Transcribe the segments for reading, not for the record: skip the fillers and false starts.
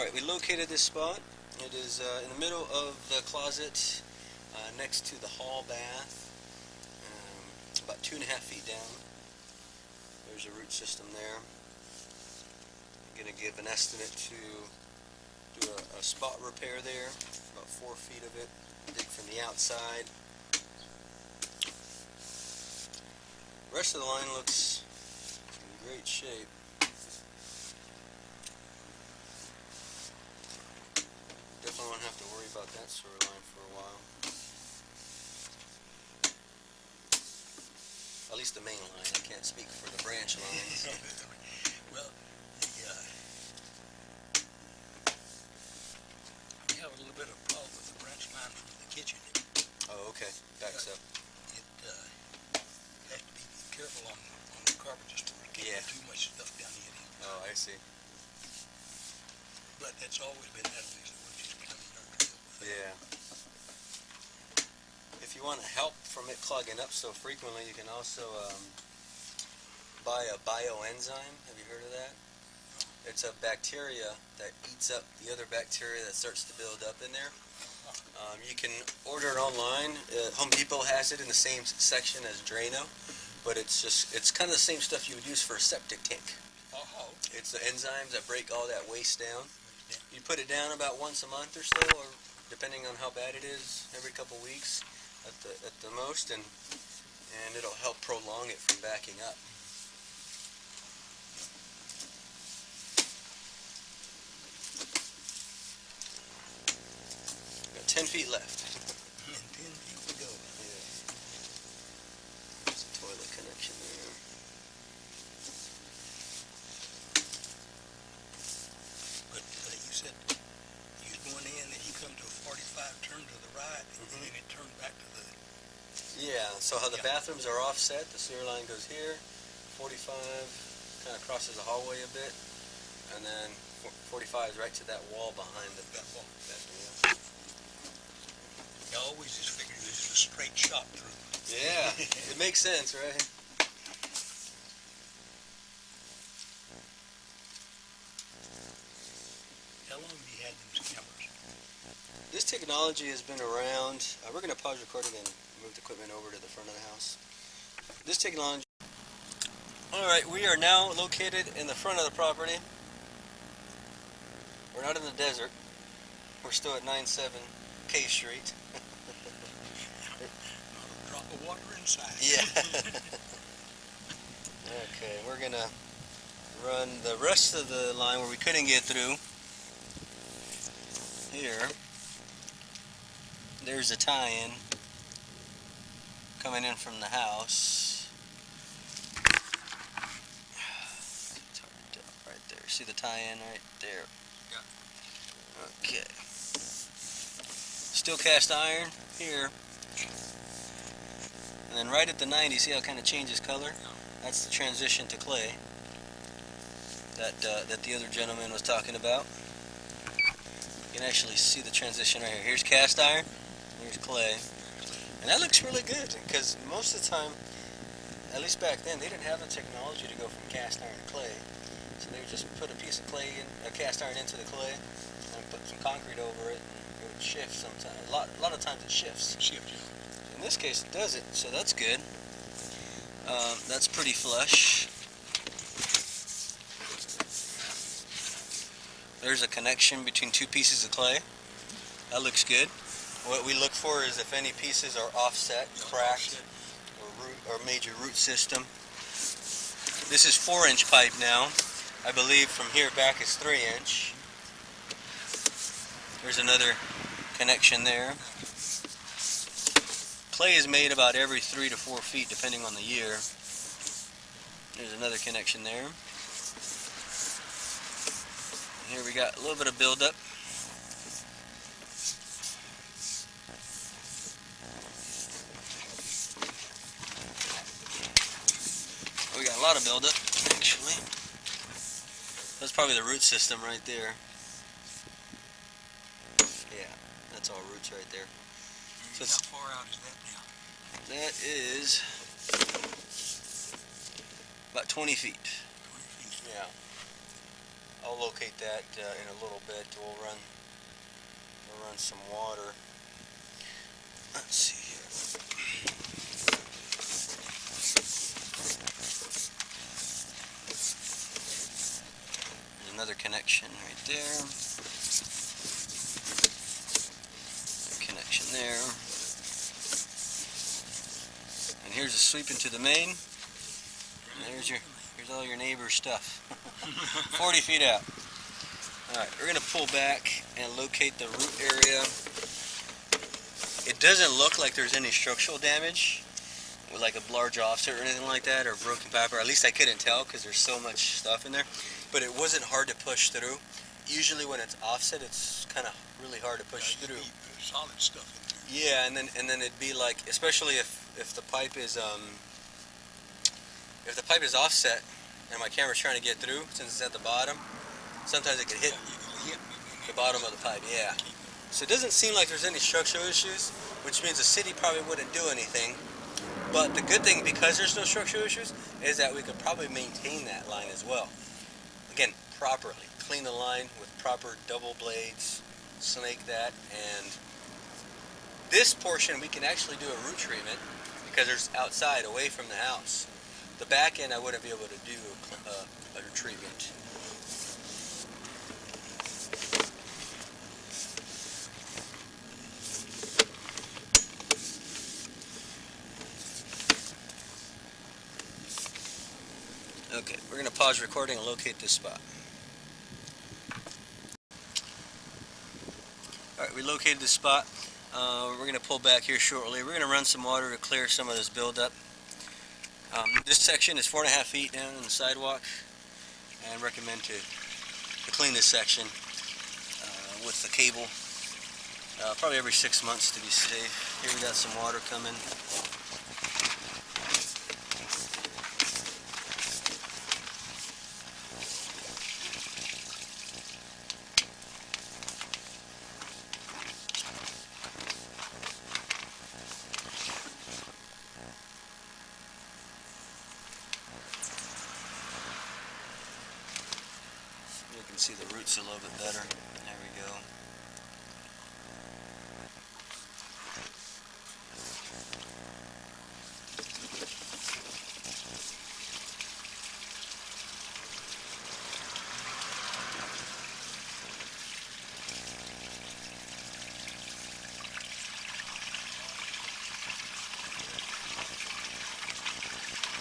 Alright, we located this spot. It is in the middle of the closet next to the hall bath, about 2.5 feet down. There's a root system there. I'm going to give an estimate to do a spot repair there, about 4 feet of it, dig from the outside. The rest of the line looks in great shape. Definitely won't have to worry about that sewer line for a while. At least the main line. I can't speak for the branch lines. Well, we have a little bit of a problem with the branch line from the kitchen. Oh, okay. Backs up. It has to be careful on the carpet just to get too much stuff down the end. Oh, I see. But that's always been that way, so we're just kind of learning to deal with it. Yeah. If you want help from it clogging up so frequently, you can also buy a bioenzyme. Have you heard of that? It's a bacteria that eats up the other bacteria that starts to build up in there. You can order it online. Home Depot has it in the same section as Drano, but it's kind of the same stuff you would use for a septic tank. It's the enzymes that break all that waste down. You put it down about once a month or so, or depending on how bad it is, every couple weeks at the most, and it'll help prolong it from backing up. Got 10 feet left. And 10 feet to go. Yeah. There's a toilet connection there. But you said you're going in and you come to a 45 turn to the right, and then it turns back to the... Yeah, so how the bathrooms are offset, the sewer line goes here, 45 kind of crosses the hallway a bit, and then 45 is right to that wall behind the bathroom. I always just figured it was a straight shot through. Yeah, it makes sense, right? How long have you had those cameras? This technology has been around. We're going to pause recording and move the equipment over to the front of the house. This technology... Alright, we are now located in the front of the property. We're not in the desert. We're still at 97 K Street. Not a drop of water inside. Yeah. Okay, we're going to run the rest of the line where we couldn't get through. Here. There's a tie-in coming in from the house. Right there. See the tie-in right there? Yeah. Okay. Still cast iron here. And then right at the 90, see how it kind of changes color? That's the transition to clay that the other gentleman was talking about. You can actually see the transition right here. Here's cast iron. Here's clay. And that looks really good, because most of the time, at least back then, they didn't have the technology to go from cast iron to clay. So they would just put a piece of clay in, cast iron into the clay, and put some concrete over it, and it would shift sometimes. A lot of times it shifts. In this case it doesn't, so that's good. That's pretty flush. There's a connection between two pieces of clay. That looks good. What we look for is if any pieces are offset, cracked, or major root system. This is 4-inch pipe now. I believe from here back is 3-inch. There's another connection there. Clay is made about every 3 to 4 feet depending on the year. There's another connection there. And here we got a little bit of buildup. We got a lot of buildup, actually. That's probably the root system right there. Yeah, that's all roots right there. So how far out is that now? That is about 20 feet. 20 feet. Yeah. I'll locate that in a little bit. We'll run some water. Let's see here. There's another connection right there. Connection there. And here's a sweep into the main. And here's all your neighbor's stuff. 40 feet out. Alright, we're going to pull back and locate the root area. It doesn't look like there's any structural damage with like a large offset or anything like that, or broken pipe, or at least I couldn't tell because there's so much stuff in there. But it wasn't hard to push through. Usually when it's offset, it's kind of really hard to push through. Solid stuff in there. Yeah, and then it'd be like, especially if the pipe is offset and my camera's trying to get through, since it's at the bottom, sometimes it could hit the bottom of the pipe. Yeah. So it doesn't seem like there's any structural issues, which means the city probably wouldn't do anything. But the good thing, because there's no structural issues, is that we could probably maintain that line as well. Again, properly. Clean the line with proper double blades, snake that, and this portion we can actually do a root treatment because there's outside, away from the house. The back end I wouldn't be able to do a treatment. Okay, we're going to pause recording and locate this spot. Alright, we located this spot. We're going to pull back here shortly. We're going to run some water to clear some of this buildup. This section is 4.5 feet down on the sidewalk, and I recommend to clean this section with the cable probably every 6 months to be safe. Here we got some water coming. You can see the roots a little bit better. There we go.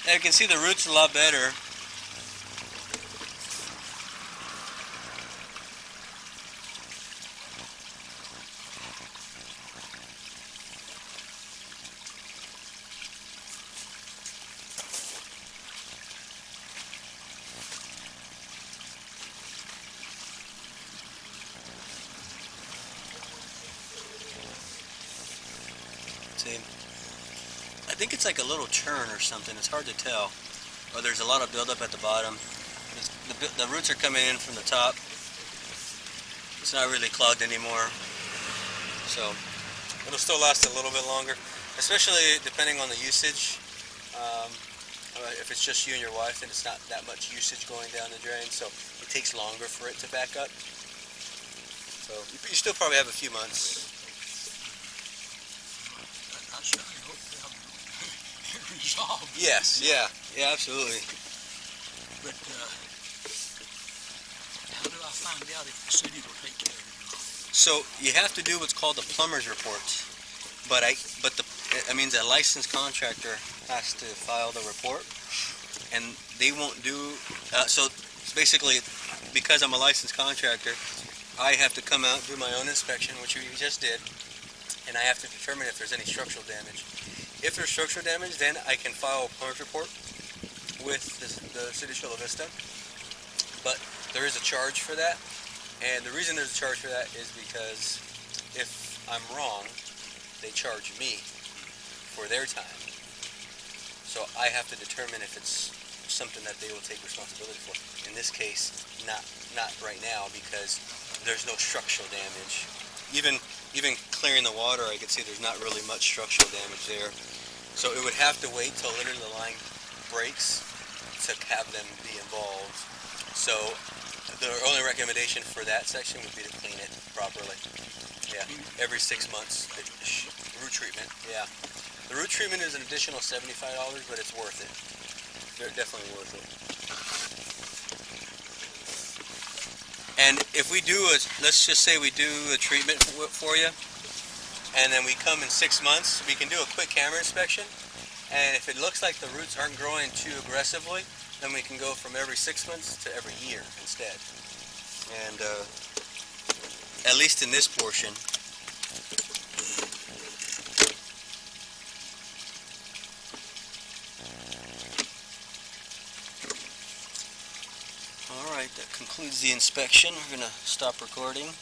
Now you can see the roots a lot better. See, I think it's like a little churn or something. It's hard to tell. Or there's a lot of buildup at the bottom. The roots are coming in from the top. It's not really clogged anymore. So it'll still last a little bit longer, especially depending on the usage. If it's just you and your wife, then it's not that much usage going down the drain, so it takes longer for it to back up. So you still probably have a few months. I certainly hope they'll get resolved. Yes, yeah, absolutely. But how do I find out if the city will take care of it? So you have to do what's called a plumber's report, but it means a licensed contractor has to file the report, and they won't do. So basically, because I'm a licensed contractor, I have to come out and do my own inspection, which we just did, and I have to determine if there's any structural damage. If there's structural damage, then I can file a plumber's report with the City of Chula Vista, but there is a charge for that, and the reason there's a charge for that is because if I'm wrong, they charge me for their time. So I have to determine if it's something that they will take responsibility for. In this case, not right now, because there's no structural damage. Even clearing the water, I can see there's not really much structural damage there. So it would have to wait till literally the line breaks to have them be involved. So The only recommendation for that section would be to clean it properly. Yeah, every 6 months. Root treatment, yeah. The root treatment is an additional $75, but it's worth it. They're definitely worth it. And if we do let's just say we do a treatment for you, and then we come in 6 months, we can do a quick camera inspection. And if it looks like the roots aren't growing too aggressively, then we can go from every 6 months to every year instead. And at least in this portion, all right, that concludes the inspection. We're going to stop recording.